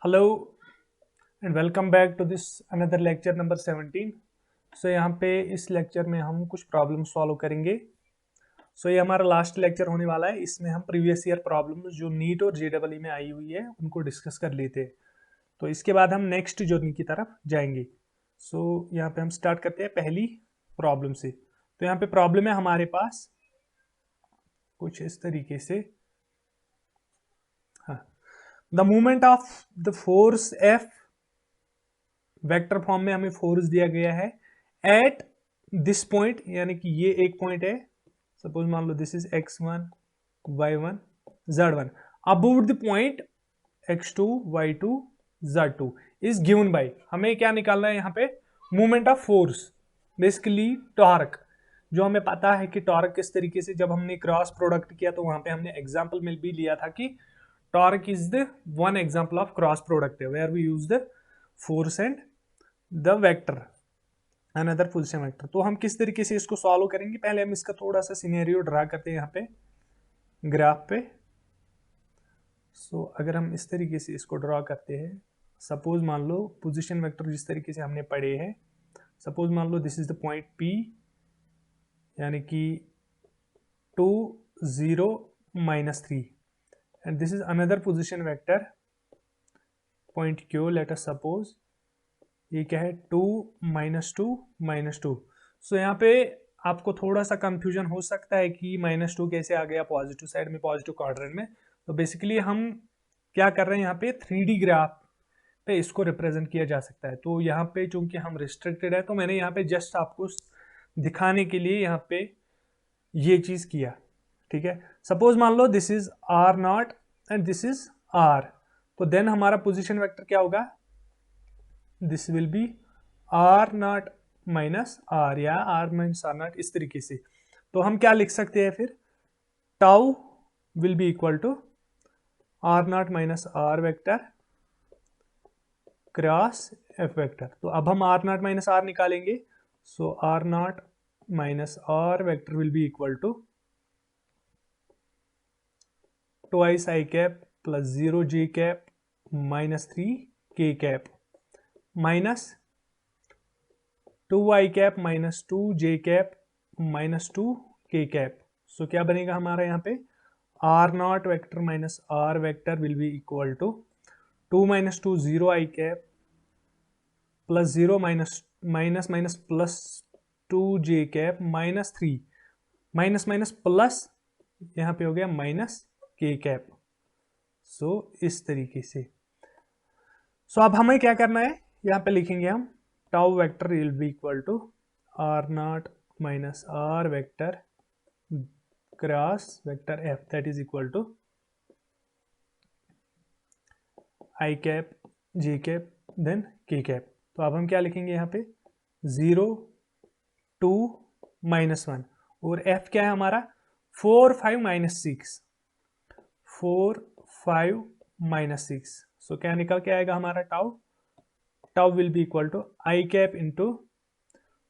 Hello and welcome back to this another lecture number 17। So यहाँ पे इस lecture में हम कुछ प्रॉब्लम सॉल्व करेंगे। सो ये हमारा लास्ट लेक्चर होने वाला है। इसमें हम प्रीवियस ईयर प्रॉब्लम जो नीट और जेडबलई में आई हुई है उनको डिस्कस कर लेते हैं। तो इसके बाद हम नेक्स्ट जर्नी की तरफ जाएंगे। सो यहाँ पे हम स्टार्ट करते हैं पहली प्रॉब्लम से। तो यहाँ पे प्रॉब्लम है हमारे पास कुछ इस तरीके से। हाँ, the movement of the force F vector form में हमें फोर्स दिया गया है एट दिस पॉइंट, यानी कि ये एक पॉइंट है। सपोज मान लो this is x1 y1 z1 about the point x2 y2 z2 is given by. हमें क्या निकालना है यहाँ पे? Movement of force, basically torque. जो हमें पता है कि टॉर्क किस तरीके से, जब हमने क्रॉस प्रोडक्ट किया तो वहां पे हमने एग्जांपल में भी लिया था कि torque is the one example of cross product है where we use the force and the vector another position vector. तो हम किस तरीके से इसको सॉल्व करेंगे, पहले हम इसका थोड़ा सा सिनेरियो ड्रा करते हैं यहाँ पे ग्राफ पे। सो अगर हम इस तरीके से इसको ड्रा करते हैं, सपोज मान लो पोजीशन वेक्टर जिस तरीके से हमने पढ़े हैं, सपोज मान लो this is the point P, यानी कि 2 0 -3 and this is another position vector point Q। Let us suppose ये क्या है 2 -2 -2। सो यहाँ पे आपको थोड़ा सा कंफ्यूजन हो सकता है कि -2 कैसे आ गया पॉजिटिव साइड में, पॉजिटिव क्वाड्रेंट में। तो बेसिकली हम क्या कर रहे हैं यहाँ पे 3D ग्राफ पे इसको रिप्रेजेंट किया जा सकता है। तो यहाँ पे चूंकि हम रिस्ट्रिक्टेड है तो मैंने यहाँ पे जस्ट आपको दिखाने के लिए यहाँ पे ये चीज किया। ठीक है, सपोज मान लो this is r0 and this is r, तो देन हमारा पोजिशन वेक्टर क्या होगा? This will be r0 minus r या r माइनस r0 इस तरीके से। तो हम क्या लिख सकते हैं फिर? Tau will be equal to r0 minus r vector cross f vector. तो अब हम r0 माइनस r निकालेंगे। So r0 minus r vector will be equal to twice i cap plus 0 j cap minus 3 k cap minus 2i cap minus 2 j cap minus 2 k cap. So क्या बनेगा हमारा यहाँ पे? r0 vector minus r vector will be equal to 2 minus 2 0 i cap plus 0 minus minus minus plus 2 j cap minus 3 minus minus plus यहाँ पे हो गया minus k cap. सो इस तरीके से। सो अब हमें क्या करना है, यहाँ पे लिखेंगे हम tau vector will be equal to r0 minus r vector cross vector f that is equal to i cap j cap then k cap. तो अब हम क्या लिखेंगे यहाँ पे? 0 2 -1 और f क्या है हमारा? 4 5 -6 4 5 -6। सो क्या निकल के आएगा हमारा tau? Tau will be equal to I cap into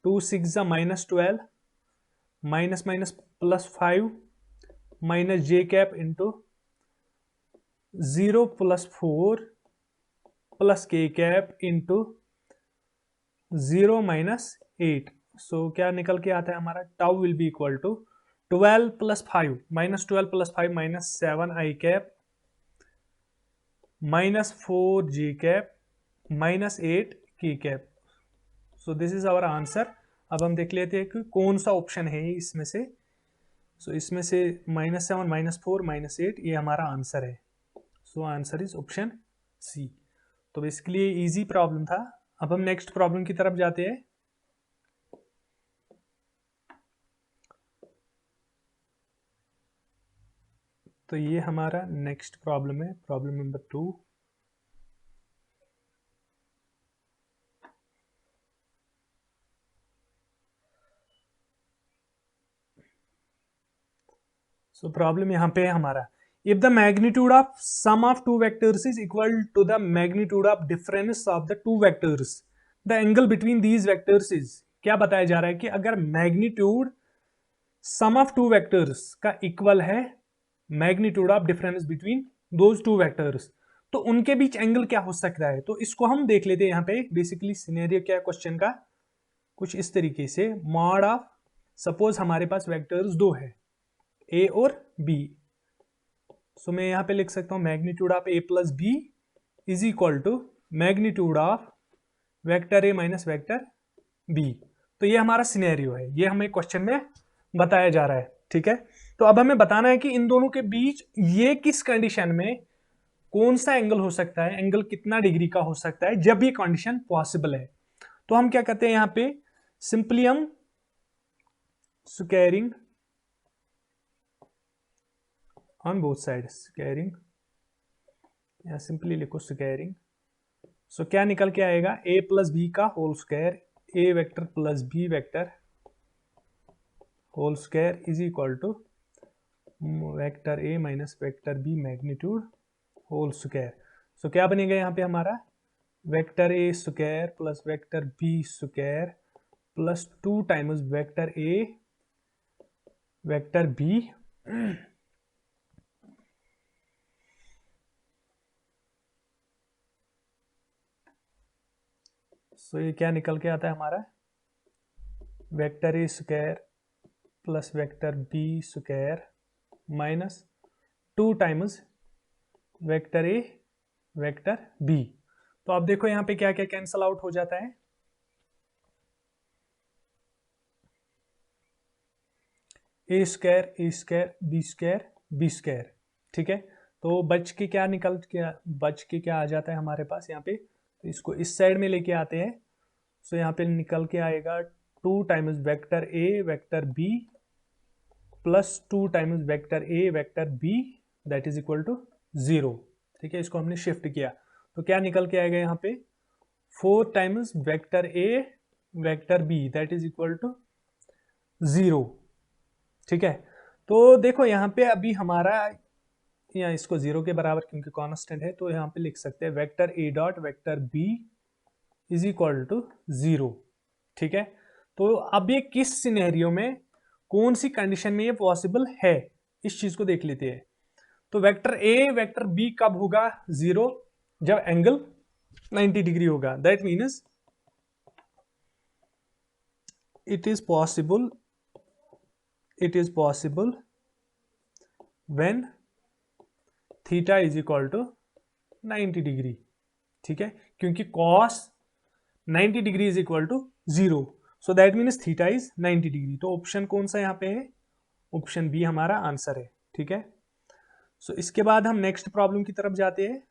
2 6 -12 minus minus plus 5 minus J cap into 0 plus 4 plus K cap into 0 minus 8। So क्या निकल के आता है हमारा? Tau will be equal to 12 plus 5 minus 12 plus 5 minus 7 I cap minus 4 J cap minus 8 K cap. So this is our answer. अब हम देख लेते हैं कि कौन सा ऑप्शन है इसमें से। सो इसमें से -7 -4 -8 ये हमारा आंसर है। So answer is option C. तो बेसिकली ये इजी प्रॉब्लम था। अब हम नेक्स्ट प्रॉब्लम की तरफ जाते हैं। तो ये हमारा नेक्स्ट प्रॉब्लम है, प्रॉब्लम नंबर 2। सो प्रॉब्लम यहाँ पे है हमारा, if the magnitude of sum of two vectors is equal to the magnitude of difference of the two vectors, the angle between these vectors is. क्या बताया जा रहा है कि अगर magnitude sum of two vectors का इक्वल है magnitude of difference between those two vectors, तो उनके बीच एंगल क्या हो सकता है, तो इसको हम देख लेते हैं। यहाँ पे बेसिकली सिनेरियो क्या है क्वेश्चन का, कुछ इस तरीके से, मॉड ऑफ, सपोज हमारे पास वेक्टर्स दो है, ए और बी। सो मैं यहाँ पे लिख सकता हूँ magnitude of A plus B is equal to magnitude of vector A minus vector B. तो ये हमारा सिनेरियो है, ये हमें क्वेश्चन में बताया जा रहा है, ठीक है। तो अब हमें बताना है कि इन दोनों के बीच ये किस कंडीशन में कौन सा एंगल हो सकता है, एंगल कितना डिग्री का हो सकता है जब ये कंडीशन पॉसिबल है। तो हम क्या करते हैं यहां पे, सिंपली हम squaring on both side, squaring या सिंपली लिखो स्क्वायरिंग। सो क्या निकल के आएगा, ए प्लस बी का whole square, A vector plus B vector whole square is equal to vector A minus vector B magnitude whole square. So क्या बनेगा यहाँ पे हमारा, vector A square plus vector B square plus 2 times vector A vector B so ये क्या निकल के आता है हमारा, vector A square plus vector B square minus 2 times vector A vector B. तो अब देखो यहाँ पे क्या क्या कैंसल आउट हो जाता है, A square A square B square B square, ठीक है। तो बच के क्या आ जाता है हमारे पास यहाँ पे, तो इसको इस साइड में लेके आते हैं। सो यहाँ पे निकल के आएगा 2 times vector A vector B plus 2 times vector A vector B that is equal to 0, ठीक है। इसको हमने शिफ्ट किया तो क्या निकल के आएगा यहाँ पे, 4 times vector A vector B that is equal to 0, ठीक है। तो देखो यहाँ पे अभी हमारा, या इसको 0 के बराबर क्योंकि कांस्टेंट है, तो यहाँ पे लिख सकते हैं vector A dot vector B is equal to 0, ठीक है। तो अब ये किस सिनेरियो में, कौन सी कंडीशन में ये पॉसिबल है, इस चीज को देख लेते हैं। तो वेक्टर ए वेक्टर बी कब होगा 0, जब एंगल 90 डिग्री होगा। That means it is possible when theta is equal to 90 degree, ठीक है, क्योंकि cos 90 degree is equal to 0, so that means theta is 90 degree. तो ऑप्शन कौन सा यहाँ पे है, ऑप्शन बी हमारा आंसर है, ठीक है। सो इसके बाद हम नेक्स्ट प्रॉब्लम की तरफ जाते हैं।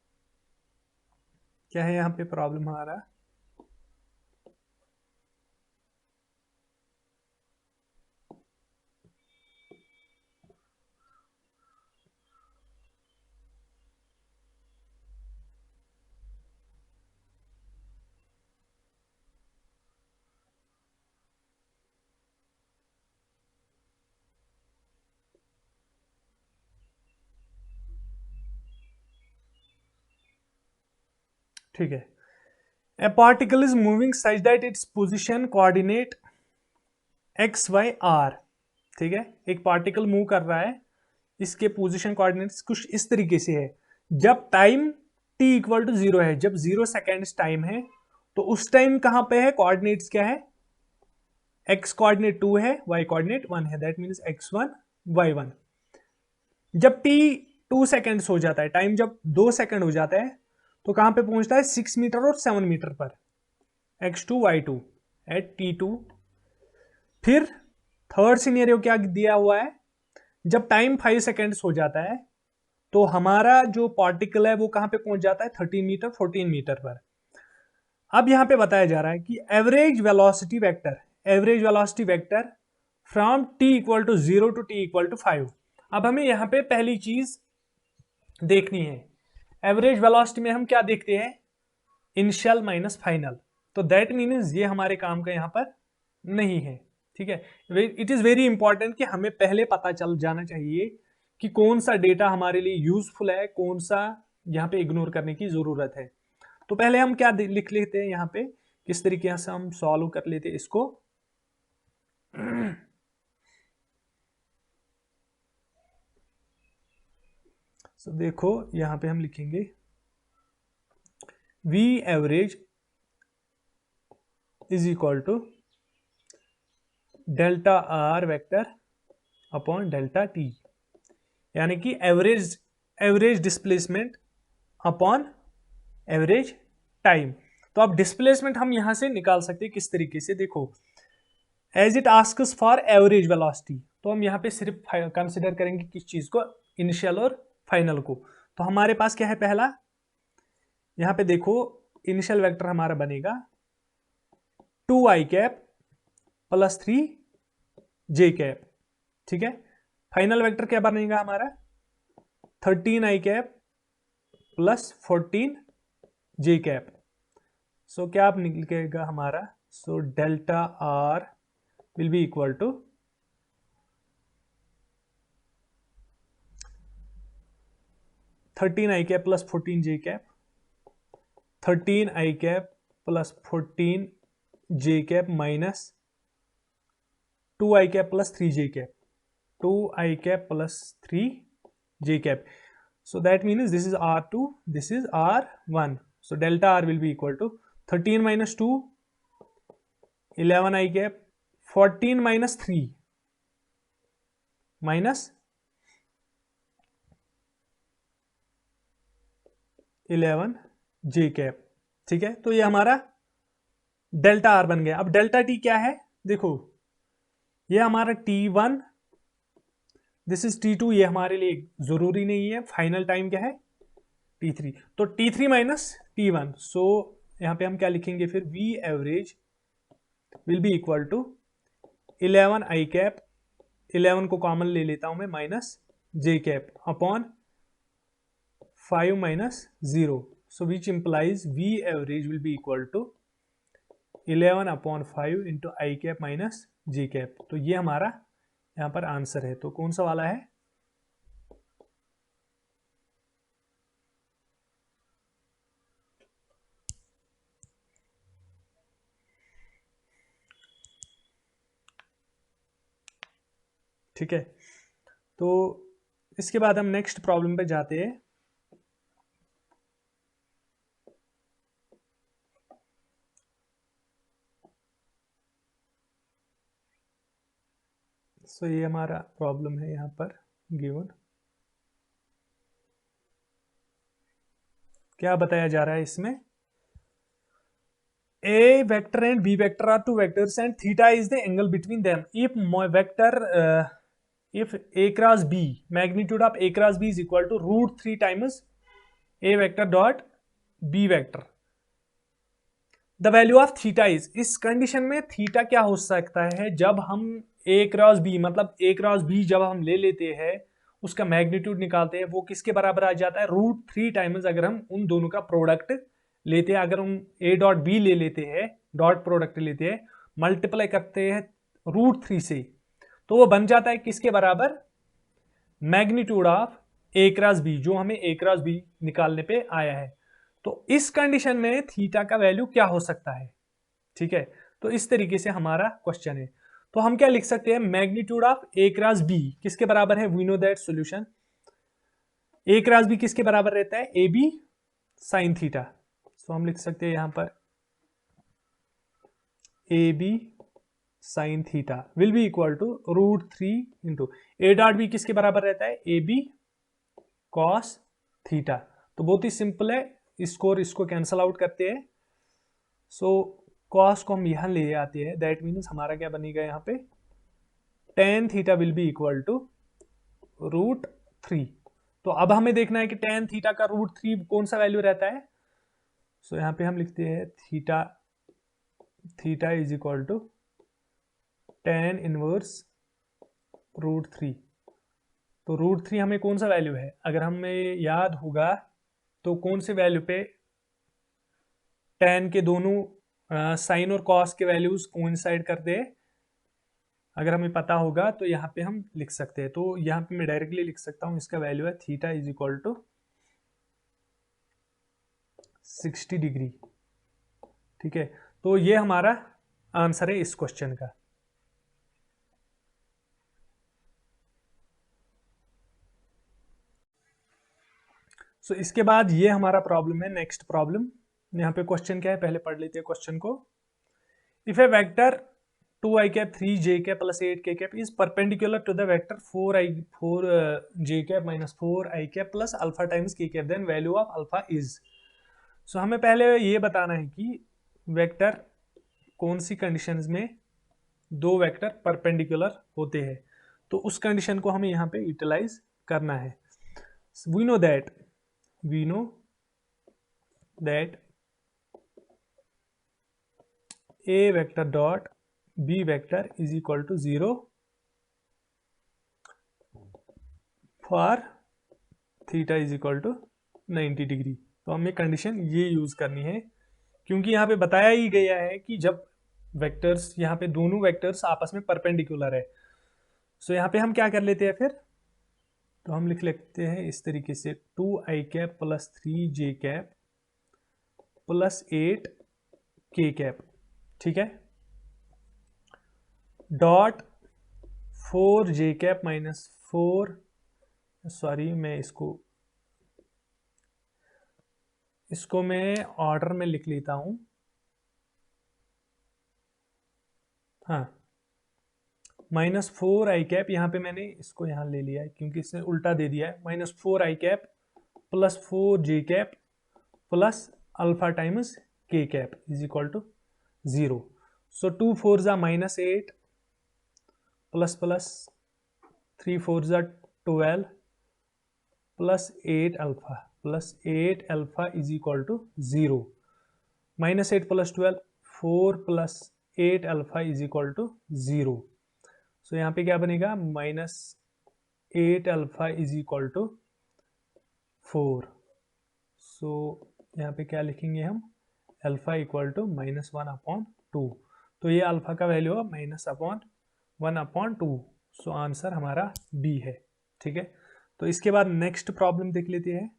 क्या है यहाँ पे प्रॉब्लम हमारा, ठीक है। A particle is moving such that its position coordinate X Y are, ठीक है। एक पार्टिकल मूव कर रहा है, इसके पोजिशन कोऑर्डिनेट्स कुछ इस तरीके से है, जब टाइम t इक्वल टू 0 है, जब 0 सेकेंड्स टाइम है, तो उस टाइम कहां पे है, कोऑर्डिनेट्स क्या है, x कोऑर्डिनेट 2 है, y कोऑर्डिनेट 1 है, दैट मींस x1 y1। जब t 2 सेकेंड्स हो जाता है, टाइम जब 2 सेकेंड हो जाता है, तो कहां पे पहुंचता है, 6 मीटर और 7 मीटर पर, x2 y2 एट t2। फिर थर्ड सिनेरियो क्या दिया हुआ है, जब टाइम 5 सेकेंड्स हो जाता है, तो हमारा जो पार्टिकल है वो कहां पे पहुंच जाता है, 13 मीटर 14 मीटर पर। अब यहां पे बताया जा रहा है कि average velocity vector from t equal to 0 to t equal to 5। अब हमें यहां पे पहली चीज देखनी है, एवरेज वेलोसिटी में हम क्या देखते हैं, इनिशियल माइनस फाइनल। तो दैट मीन्स ये हमारे काम का यहां पर नहीं है, ठीक है। इट इज वेरी इंपॉर्टेंट कि हमें पहले पता चल जाना चाहिए कि कौन सा डेटा हमारे लिए यूजफुल है, कौन सा यहाँ पे इग्नोर करने की जरूरत है। तो पहले हम क्या लिख लेते हैं यहाँ पे, किस तरीके से हम सॉल्व कर लेते हैं इसको। देखो यहाँ पे हम लिखेंगे V average is equal to delta R vector upon delta T, यानी कि average displacement upon average time. तो अब डिस्प्लेसमेंट हम यहां से निकाल सकते हैं किस तरीके से, देखो as it asks for average velocity, तो हम यहाँ पे सिर्फ कंसिडर करेंगे किस चीज को, इनिशियल और फाइनल को। तो हमारे पास क्या है, पहला यहाँ पे देखो इनिशियल वेक्टर हमारा बनेगा 2i cap plus 3j cap, ठीक है। फाइनल वेक्टर क्या बनेगा हमारा 13i cap plus 14j cap. So क्या आप निकलेगा हमारा, so delta R will be equal to 13i cap plus 14j cap, 13i cap plus 14j cap minus 2i cap plus 3j cap, 2i cap plus 3j cap. So that means this is R2, this is R1. So delta R will be equal to 13 minus 2, 11i cap, 14 minus 3 minus 11j cap, ठीक है। तो ये हमारा delta R बन गया। अब delta T क्या है, देखो ये हमारा T1, दिस इज T2, ये हमारे लिए जरूरी नहीं है। फाइनल टाइम क्या है T3, तो T3 माइनस T1। सो यहां पे हम क्या लिखेंगे फिर, V average will be equal to 11i cap, 11 को कॉमन ले लेता हूं मैं, minus j cap upon 5 minus 0। So which implies V average will be equal to 11 upon 5 into I cap minus j cap. तो ये हमारा यहां पर आंसर है। तो कौन सा वाला है, ठीक है। तो इसके बाद हम नेक्स्ट प्रॉब्लम पे जाते हैं। सो ये हमारा प्रॉब्लम है यहाँ पर गिवन, क्या बताया जा रहा है इसमें, A vector and B vector are two vectors and theta is the angle between them. If if A cross B, magnitude of A cross B is equal to root 3 times A vector dot B vector. The value of theta is, इस condition में theta क्या हो सकता है, जब हम A cross B, मतलब A cross B जब हम ले लेते हैं उसका मैग्नीट्यूड निकालते हैं, वो किसके बराबर आ जाता है, रूट 3 टाइम्स अगर हम उन दोनों का प्रोडक्ट लेते हैं, अगर हम A डॉट B ले लेते हैं, डॉट प्रोडक्ट लेते हैं, मल्टीप्लाई करते हैं रूट 3 से, तो वो बन जाता है किसके बराबर, magnitude of A cross B, जो हमें A क्रॉस B निकालने पे आया है। तो इस कंडीशन में थीटा का वैल्यू क्या हो सकता है, ठीक है। तो इस तरीके से हमारा क्वेश्चन है। तो हम क्या लिख सकते हैं, magnitude of A cross B किसके बराबर है, we know that solution, A cross B किसके बराबर रहता है, A B sine theta. So हम लिख सकते हैं यहां पर A B sine theta will be equal to root 3 into A dot B किसके बराबर रहता है, ए बी कॉस थीटा। तो बहुत ही सिंपल है, इसको और इसको कैंसल आउट करते हैं। सो कॉस को हम यहां ले आते हैं, दैट मीन्स हमारा क्या बनेगा यहाँ पे, tan theta will be equal to root 3। तो अब हमें देखना है कि टेन थीटा का रूट 3 कौन सा वैल्यू रहता है। सो यहाँ पे हम लिखते हैं theta is equal to tan inverse root 3। तो रूट 3 हमें कौन सा वैल्यू है, अगर हमें याद होगा तो कौन से वैल्यू पे टेन के दोनों साइन और कॉस के वैल्यूज कोइंसाइड करते हैं, अगर हमें पता होगा तो यहाँ पे हम लिख सकते हैं। तो यहाँ पे मैं डायरेक्टली लिख सकता हूँ, इसका वैल्यू है theta is equal to 60 degree, ठीक है। तो ये हमारा आंसर है इस क्वेश्चन का। सो इसके बाद ये हमारा प्रॉब्लम है नेक्स्ट प्रॉब्लम, यहाँ पे क्वेश्चन क्या है, पहले पढ़ लेते हैं क्वेश्चन को। If A vector 2i cap 3j cap plus 8k cap is perpendicular to the vector 4j cap minus 4i cap plus alpha times k cap, then value of alpha is। सो हमें पहले ये बताना है कि vector कौन सी conditions में दो vector perpendicular होते हैं, तो उस कंडीशन को हमें यहाँ पे यूटिलाइज करना है। We know that a vector dot b vector is equal to 0 for theta is equal to 90 degree. तो हमें कंडीशन ये यूज करनी है, क्योंकि यहाँ पे बताया ही गया है कि जब वेक्टर्स, यहाँ पे दोनों वेक्टर्स आपस में परपेंडिकुलर है। सो यहाँ पे हम क्या कर लेते हैं फिर, तो हम लिख लेते हैं इस तरीके से 2i cap plus 3j cap plus 8k cap, ठीक है, dot 4j cap minus 4, sorry मैं इसको मैं ऑर्डर में लिख लेता हूं, हाँ, माइनस 4i कैप, यहाँ पे मैंने इसको यहाँ ले लिया है क्योंकि इसने उल्टा दे दिया है, minus 4i cap plus 4j cap plus alpha times k cap is equal to 0। So 2 4 जा माइनस 8 प्लस प्लस 3 4 जा 12 plus 8 alpha is equal to 0। Minus 8 plus 12 4 plus 8 alpha is equal to 0। So यहाँ पे क्या बनेगा, minus 8 alpha is equal to 4। So यहाँ पे क्या लिखेंगे हम, अल्फा इक्वल टू माइनस 1/2। तो ये अल्फा का वैल्यू है -1/2। सो आंसर हमारा बी है, ठीक है। तो इसके बाद नेक्स्ट प्रॉब्लम देख लेते हैं।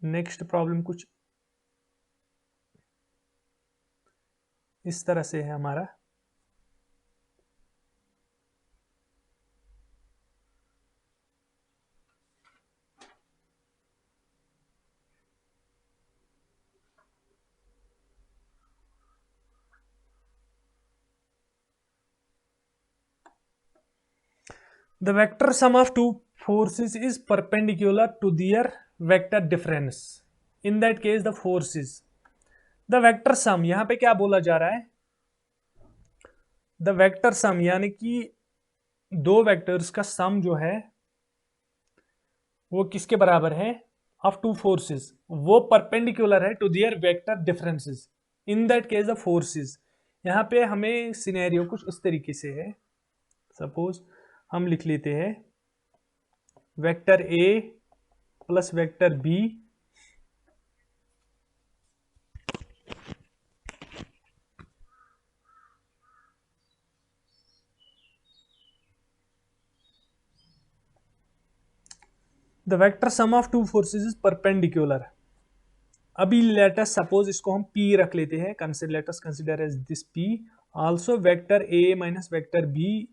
नेक्स्ट प्रॉब्लम कुछ इस तरह से है हमारा। The vector sum of two forces is perpendicular to their vector difference. In that case, the forces. The vector sum, यहां पे क्या बोला जा रहा है, द वेक्टर सम यानी कि दो वेक्टर्स का सम जो है वो किसके बराबर है, ऑफ टू फोर्सेस, वो परपेंडिकुलर है to their vector differences. In that case the forces, यहाँ पे हमें सिनेरियो कुछ इस तरीके से है। सपोज हम लिख लेते हैं vector A plus vector B the vector sum of two forces is perpendicular. अभी लेट अस सपोज इसको हम P रख लेते हैं, let us consider as this P, also vector A minus vector B,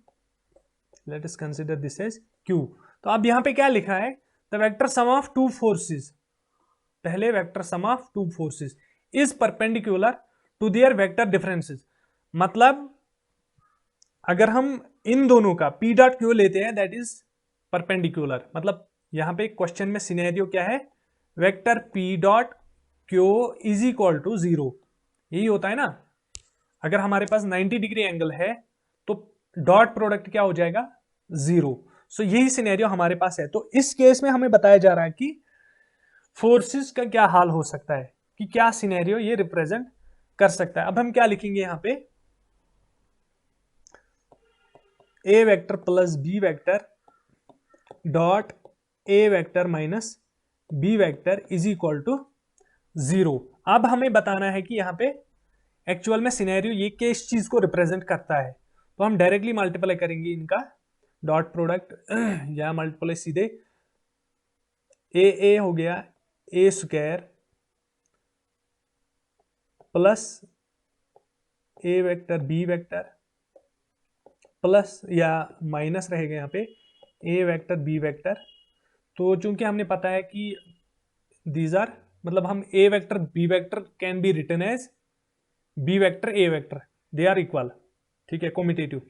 let us consider this as Q। तो अब यहां पे क्या लिखा है, the vector sum of two forces, पहले vector sum of two forces is perpendicular to their vector differences. मतलब अगर हम इन दोनों का P डॉट Q लेते हैं दैट इज परपेंडिकुलर, मतलब यहां पे क्वेश्चन में सिनेरियो क्या है, vector P dot Q is equal to 0, यही होता है ना। अगर हमारे पास 90 डिग्री एंगल है तो डॉट प्रोडक्ट क्या हो जाएगा, 0। सो यही सिनेरियो हमारे पास है। तो इस केस में हमें बताया जा रहा है कि फोर्सेस का क्या हाल हो सकता है, कि क्या सिनेरियो ये रिप्रेजेंट कर सकता है। अब हम क्या लिखेंगे यहां पे, A vector plus B vector dot A vector minus B vector is equal to 0। अब हमें बताना है कि यहां पे एक्चुअल में सिनेरियो ये किस चीज को रिप्रेजेंट करता है। तो हम डायरेक्टली मल्टीप्लाई करेंगे इनका डॉट प्रोडक्ट या मल्टीप्लाई सीधे, ए हो गया ए स्क्वायर प्लस ए वेक्टर बी वेक्टर प्लस या माइनस रहेगा यहाँ पे ए वेक्टर बी वेक्टर, तो चूंकि हमने पता है कि दीज आर, मतलब हम A vector B vector can be written as B vector A vector, they are equal, ठीक है, कॉम्यूटेटिव।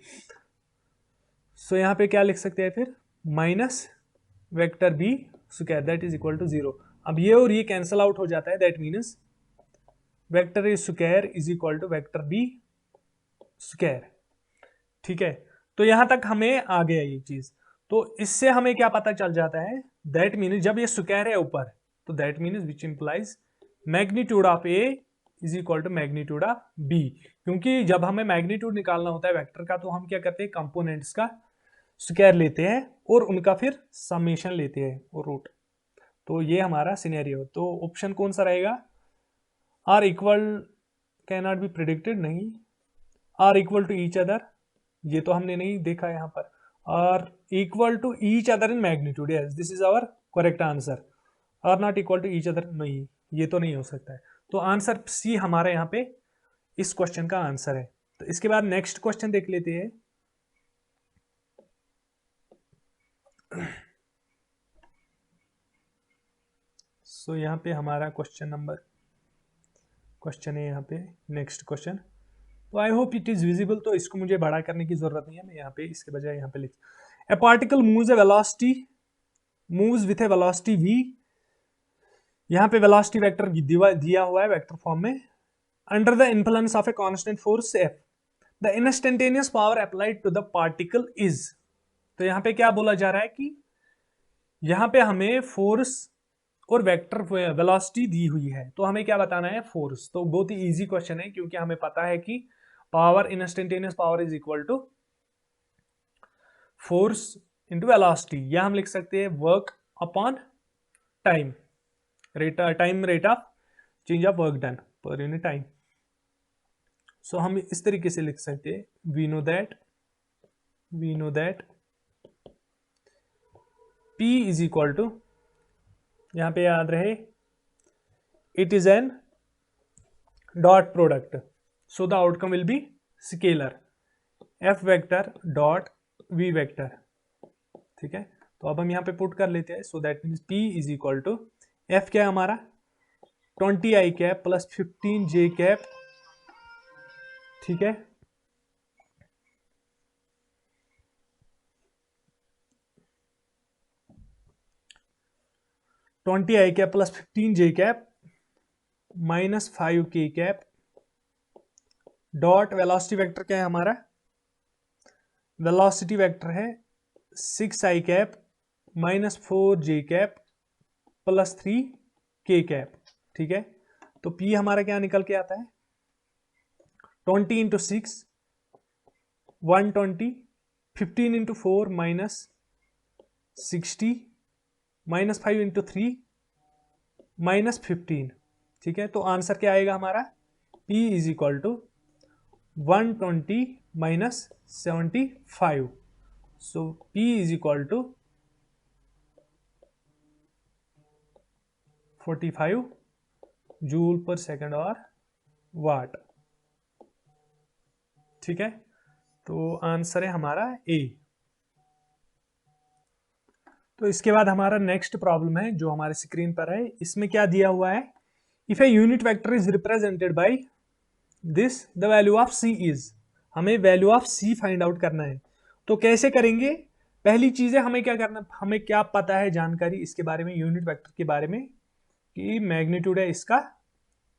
सो यहां पे क्या लिख सकते हैं फिर, minus vector B square that is equal to 0। अब ये और ये कैंसल आउट हो जाता है, that means vector A square is equal to vector B square, ठीक है। तो यहां तक हमें आ गया ये चीज। तो इससे हमें क्या पता चल जाता है, दैट मीन्स जब ये स्क्वायर है ऊपर, तो that means which implies magnitude of A is equal to magnitude of B. क्योंकि जब हमें मैग्नीट्यूड निकालना होता है वेक्टर का, तो हम क्या करते हैं, कंपोनेंट्स का स्क्वायर लेते हैं और उनका फिर समेशन लेते हैं और रूट। तो ये हमारा सिनेरियो। तो ऑप्शन कौन सा रहेगा, are equal can not be predicted, नहीं, are equal to each other, ये तो हमने नहीं देखा यहाँ पर, are equal to each other in magnitude, yes this is our correct answer. Are not equal to each other, नहीं, ये तो नहीं हो सकता है। तो आंसर सी हमारा यहाँ पे इस क्वेश्चन का आंसर है। तो इसके बाद नेक्स्ट क्वेश्चन देख लेते हैं। सो यहाँ पे हमारा क्वेश्चन है यहाँ पे नेक्स्ट क्वेश्चन। तो I hope it is visible, तो इसको मुझे बड़ा करने की जरूरत नहीं है, मैं यहाँ पे इसके बजाय यहाँ पे लिख, a particle moves with a velocity v, यहाँ पे वेलोसिटी वेक्टर दिया हुआ है वेक्टर फॉर्म में, under the influence of a constant force f, the instantaneous power applied to the particle is. तो यहाँ पे क्या बोला जा रहा है कि यहाँ पे हमें फोर्स और वेक्टर वेलोसिटी दी हुई है, तो हमें क्या बताना है, फोर्स। तो बहुत ही इजी क्वेश्चन है, क्योंकि हमें पता है कि power, instantaneous power is equal to force into velocity, या हम लिख सकते हैं work upon time, rate of change of work done per unit time. So हम इस तरीके से लिख सकते हैं, we know that P is equal to, यहां पे याद रहे, it is an dot product, so the outcome will be scalar, F vector dot V vector, ठीक है। तो अब हम यहाँ पे पुट कर लेते हैं। So that means P is equal to, F क्या है हमारा, 20i cap plus 15j cap, ठीक है, .20i cap plus 15j cap minus 5k cap dot velocity vector क्या है हमारा, वेलोसिटी वेक्टर है 6i cap minus 4j cap plus 3k cap, ठीक है। तो P हमारा क्या निकल के आता है, 20 into 6 120, 15 into 4 minus 60, minus 5 into 3 minus 15, ठीक है। तो आंसर क्या आएगा हमारा, P is equal to 120 minus 75। So P is equal to 45 joule per second और वाट, ठीक है। तो आंसर है हमारा A। तो इसके बाद हमारा नेक्स्ट प्रॉब्लम है जो हमारे स्क्रीन पर है। इसमें क्या दिया हुआ है, if a unit vector is represented by this, the value of C is, हमें value of C find out करना है। तो कैसे करेंगे, पहली चीज है हमें क्या करना, हमें क्या पता है जानकारी इसके बारे में, यूनिट वेक्टर के बारे में, कि मैग्नीट्यूड है इसका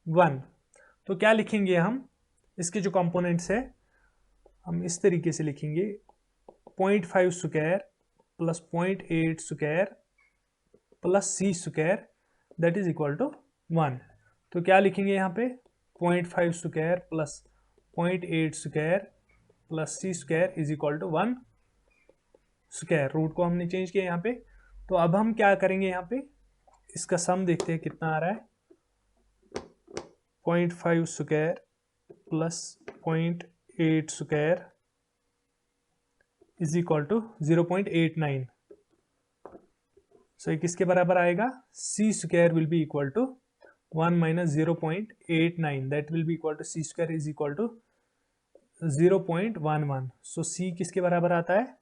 1। तो क्या लिखेंगे हम, इसके जो कंपोनेंट्स है हम इस तरीके से लिखेंगे, 0.5 square plus 0.8 square plus C square that is equal to 1। तो क्या लिखेंगे यहाँ पे, 0.5 square plus 0.8 square plus C square is equal to 1 square, root को हमने चेंज किया यहाँ पे। तो अब हम क्या करेंगे, यहाँ पे इसका सम देखते हैं कितना आ रहा है, 0.5 square plus 0.8 square is equal to 0.89। So किसके बराबर आएगा, C square will be equal to 1 minus 0.89, that will be equal to C square is equal to 0.11। So C किसके बराबर आता है,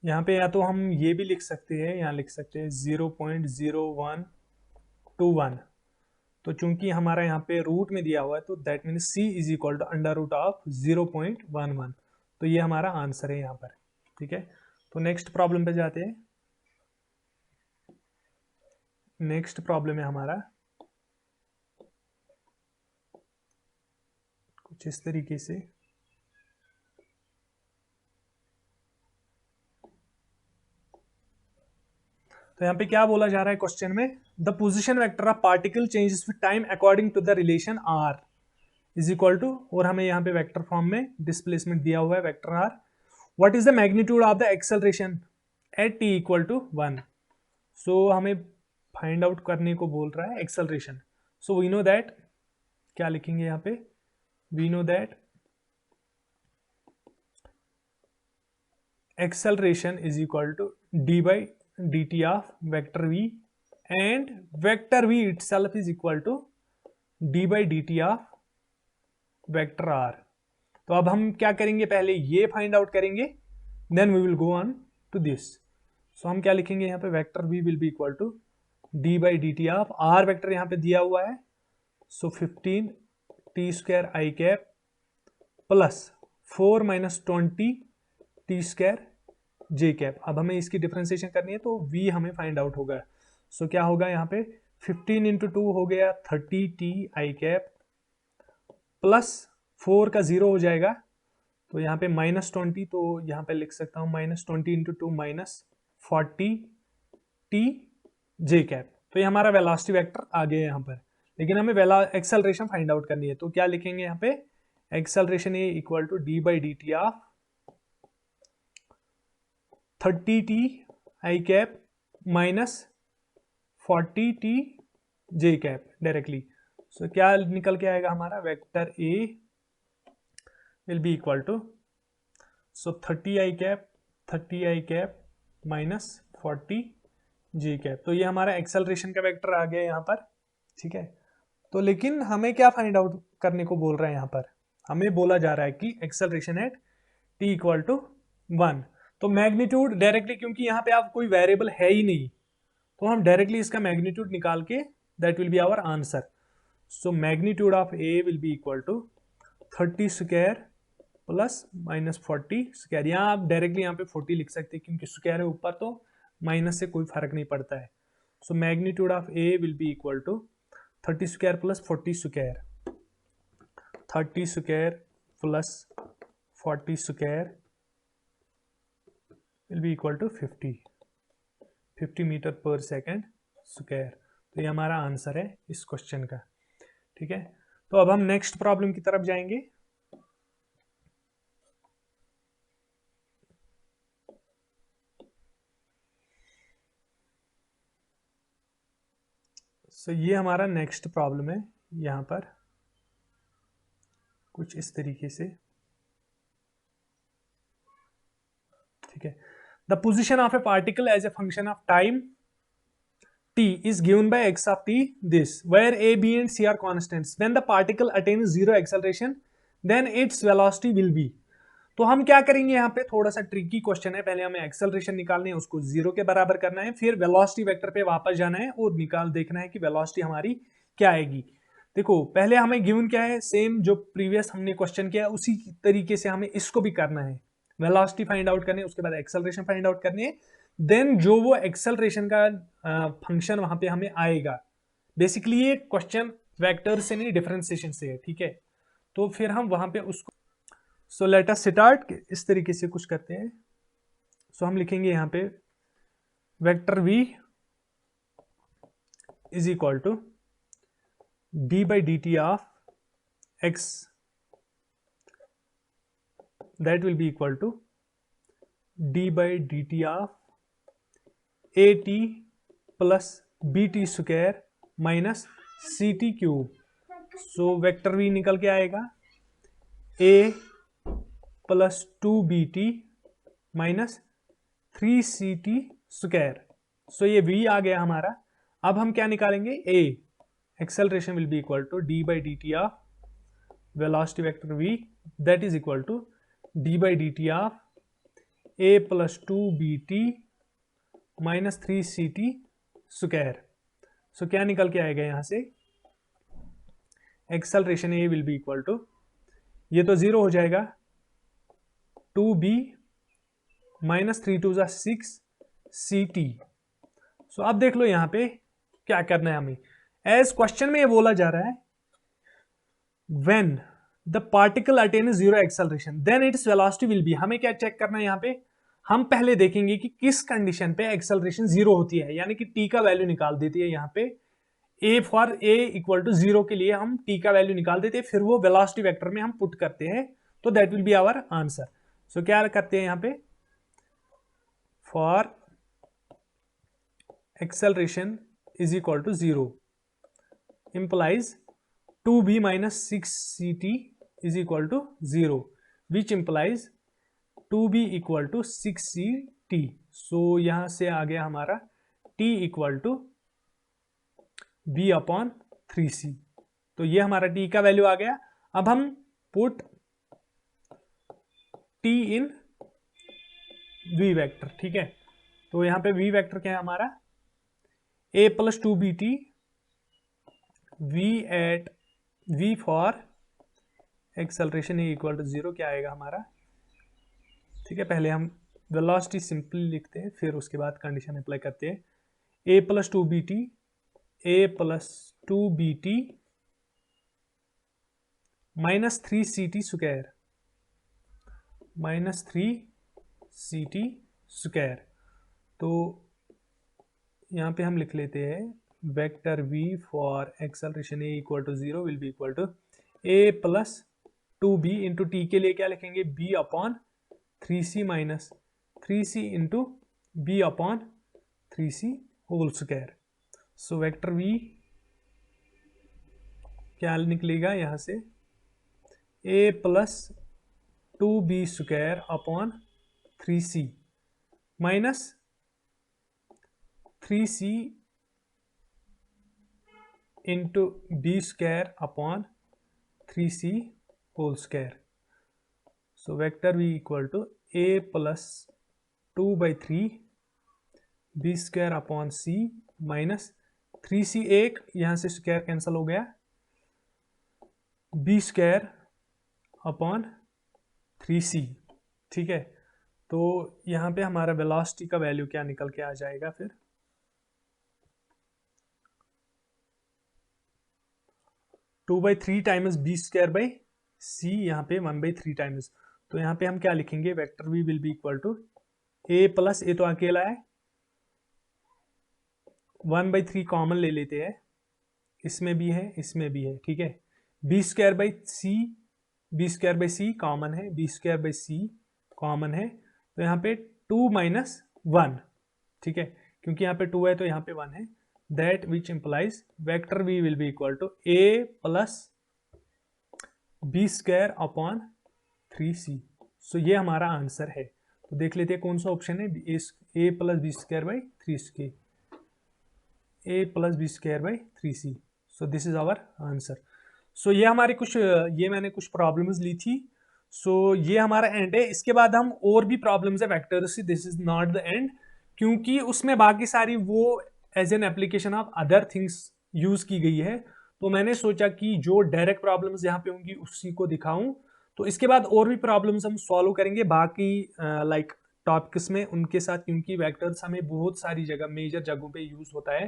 यहाँ पे या तो हम ये भी लिख सकते हैं, यहाँ लिख सकते हैं 0.0121। तो चूंकि हमारा यहाँ पे रूट में दिया हुआ है तो that means c is equal to under root of 0.11। तो ये हमारा आंसर है यहाँ पर। ठीक है, तो नेक्स्ट प्रॉब्लम पे जाते हैं। नेक्स्ट प्रॉब्लम है हमारा कुछ इस तरीके से। तो यहाँ पे क्या बोला जा रहा है क्वेश्चन में, the position vector of particle changes with time according to the relation R is equal to, और हमें यहाँ पे वेक्टर फॉर्म में डिस्प्लेसमेंट दिया हुआ है vector R. What is the magnitude of the acceleration at T equal to 1। So हमें find out करने को बोल रहा है acceleration. So we know that, क्या लिखेंगे यहाँ पे, we know that acceleration is equal to d by dt of vector v, and vector v itself is equal to d by dt of vector r। तो अब हम क्या करेंगे, पहले ये फाइंड आउट करेंगे, then we will go on to this. So हम क्या लिखेंगे यहाँ पे, vector v will be equal to d by dt of r, vector यहाँ पे दिया हुआ है, so 15 t square I cap plus 4 minus 20 T square J cap. अब हमें इसकी डिफरेंशिएशन करनी है तो v हमें फाइंड आउट होगा। सो क्या होगा यहाँ पे 15 इंटू 2 हो गया 30 टी आई कैप प्लस 4 का 0 हो जाएगा, तो यहाँ पे माइनस 20, तो यहाँ पे लिख सकता हूँ minus 20 into 2 minus 40 T J cap. तो ये हमारा वेलोसिटी वेक्टर आ गया यहाँ पर, लेकिन हमें एक्सेलरेशन फाइंड आउट करनी है। तो क्या लिखेंगे यहाँ पे, acceleration A equal to D by D T of 30 T I cap minus 40 T J cap directly. So क्या निकल के आएगा हमारा, vector A will be equal to, so 30 I cap minus 40 J cap. तो ये हमारा एक्सेलरेशन का vector आ गया यहाँ पर। ठीक है, तो लेकिन हमें क्या फाइंड आउट करने को बोल रहे हैं यहाँ पर, हमें बोला जा रहा है कि acceleration at T equal to 1। तो मैग्नीट्यूड डायरेक्टली, क्योंकि यहाँ पे आप कोई वेरिएबल है ही नहीं, तो हम डायरेक्टली इसका मैग्नीट्यूड निकाल के that will be our answer. So magnitude of A will be equal to 30 square plus minus 40 square. यहाँ आप डायरेक्टली यहाँ पे 40 लिख सकते हैं क्योंकि स्क्वायर है ऊपर, तो माइनस से कोई फर्क नहीं पड़ता है। So magnitude of A will be equal to 30 square plus 40 square, 30 square plus 40 square will be equal to 50 metre per second square. तो ये हमारा आंसर है इस क्वेश्चन का। ठीक है, तो अब हम नेक्स्ट प्रॉब्लम की तरफ जाएंगे। सो ये हमारा नेक्स्ट प्रॉब्लम है यहाँ पर कुछ इस तरीके से। ठीक है, the position of a particle as a function of time t is given by x of t this, where a, b and c are constants. When the particle attains zero acceleration then its velocity will be। तो हम क्या करेंगे, यहाँ पे थोड़ा सा tricky question है। पहले हमें एक्सेलरेशन निकालनी है, उसको जीरो के बराबर करना है, फिर वेलोसिटी वेक्टर पे वापस जाना है और निकाल देखना है कि वेलोसिटी हमारी क्या आएगी। देखो पहले हमें गिवन क्या है, सेम जो प्रीवियस हमने क्वेश्चन किया उसी तरीके से हमें इसको भी करना है। वेलोसिटी फाइंड आउट करनी है, उसके बाद एक्सेलरेशन फाइंड आउट करनी है, देन जो वो एक्सेलरेशन का फंक्शन वहां पे हमें आएगा। बेसिकली ये क्वेश्चन वेक्टर से नहीं डिफरेंशिएशन से है। ठीक है, तो फिर हम वहां पे उसको, सो लेट अस स्टार्ट इस तरीके से कुछ करते हैं। सो हम लिखेंगे यहाँ पे vector v is equal to d by dt ऑफ x, that will be equal to d by dt of at plus bt square minus ct cube. So vector v निकल के आएगा a plus 2bt minus 3ct square. So ये v आ गया हमारा। अब हम क्या निकालेंगे, a acceleration will be equal to d by dt of velocity vector v, that is equal to d by dt of A plus 2bt minus 3ct square. So क्या निकल के आएगा यहां से, acceleration A will be equal to, ये तो 0 हो जाएगा, 2b माइनस 3 2 6 ct। सो अब देख लो यहां पे क्या करना है हमें, एज क्वेश्चन में ये बोला जा रहा है when the particle attain 0 acceleration then its velocity will be. हमें क्या चेक करना है यहां पे, हम पहले देखेंगे कि किस कंडीशन पे एक्सेलरेशन 0 होती है, यानी कि t का वैल्यू निकाल देती है यहां पे, a for a equal to 0 के लिए हम t का वैल्यू निकाल देते हैं, फिर वो वेलोसिटी वेक्टर में हम पुट करते हैं, तो that will be our answer. So क्या करते हैं यहां पे, for acceleration is equal to 0 implies 2b minus 6ct is equal to 0, which implies 2b equal to 6ct। So यहां से आ गया हमारा t equal to b upon 3c। तो ये हमारा t का वैल्यू आ गया। अब हम पुट t इन v वेक्टर, ठीक है। तो यहां पे v वेक्टर क्या है हमारा, a plus 2bt v at v for acceleration A equal to 0 क्या आएगा हमारा, ठीक है। पहले हम वेलोसिटी सिंपली लिखते हैं, फिर उसके बाद कंडीशन अप्लाई करते हैं। a plus 2bt minus 3ct square तो यहां पे हम लिख लेते हैं vector v for acceleration a equal to 0 will be equal to a plus 2b into T के लिए क्या लिखेंगे, b upon 3c minus 3c into b upon 3c whole square. So vector v क्या निकलेगा यहां से, a plus 2b square upon 3c minus 3c into b square upon 3c whole square. So vector v equal to a plus 2/3 b square upon c minus 3c, एक यहां से square cancel हो गया, b square upon 3c, ठीक है। तो यहां पे हमारा वेलोसिटी का वैल्यू क्या निकल के आ जाएगा फिर, 2/3 times b square by c, यहाँ पे 1/3 टाइम्स। तो यहाँ पे हम क्या लिखेंगे, vector v will be equal to a plus, a तो अकेला है, 1/3 कॉमन ले लेते हैं, इसमें भी है इसमें भी है, ठीक है। b square by c common है, b square by c common है, तो यहाँ पे 2 माइनस 1, ठीक है, क्योंकि यहाँ पे 2 है तो यहाँ पे 1 है, that which implies vector v will be equal to a plus b square upon 3c। So ये हमारा आंसर है। तो देख लेते हैं कौन सा ऑप्शन है, a plus b square by 3c, a plus b square by 3c। So this is our answer. So ये हमारी कुछ, ये मैंने कुछ प्रॉब्लम्स ली थी। सो ये हमारा एंड है। इसके बाद हम और भी प्रॉब्लम्स है वेक्टर्स से, this is not the end, क्योंकि उसमें बाकी सारी वो as an application of other things use की गई है। तो मैंने सोचा कि जो डायरेक्ट प्रॉब्लम्स यहाँ पे होंगी उसी को दिखाऊं। तो इसके बाद और भी प्रॉब्लम्स हम सॉल्व करेंगे बाकी लाइक टॉपिक्स में उनके साथ, क्योंकि वेक्टर्स हमें बहुत सारी जगह मेजर जगहों पे यूज होता है,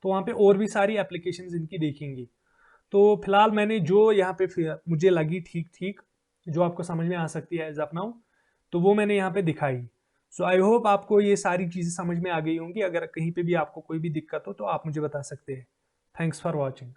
तो वहाँ पे और भी सारी एप्लीकेशंस इनकी देखेंगे। तो फिलहाल मैंने जो यहाँ पे मुझे लगी ठीक ठीक, जो आपको समझ में आ सकती है एज ऑफ नाउ, तो वो मैंने यहाँ पे दिखाई। सो आई होप आपको ये सारी चीज़ें समझ में आ गई होंगी। अगर कहीं पे भी आपको कोई भी दिक्कत हो तो आप मुझे बता सकते हैं। Thanks for watching.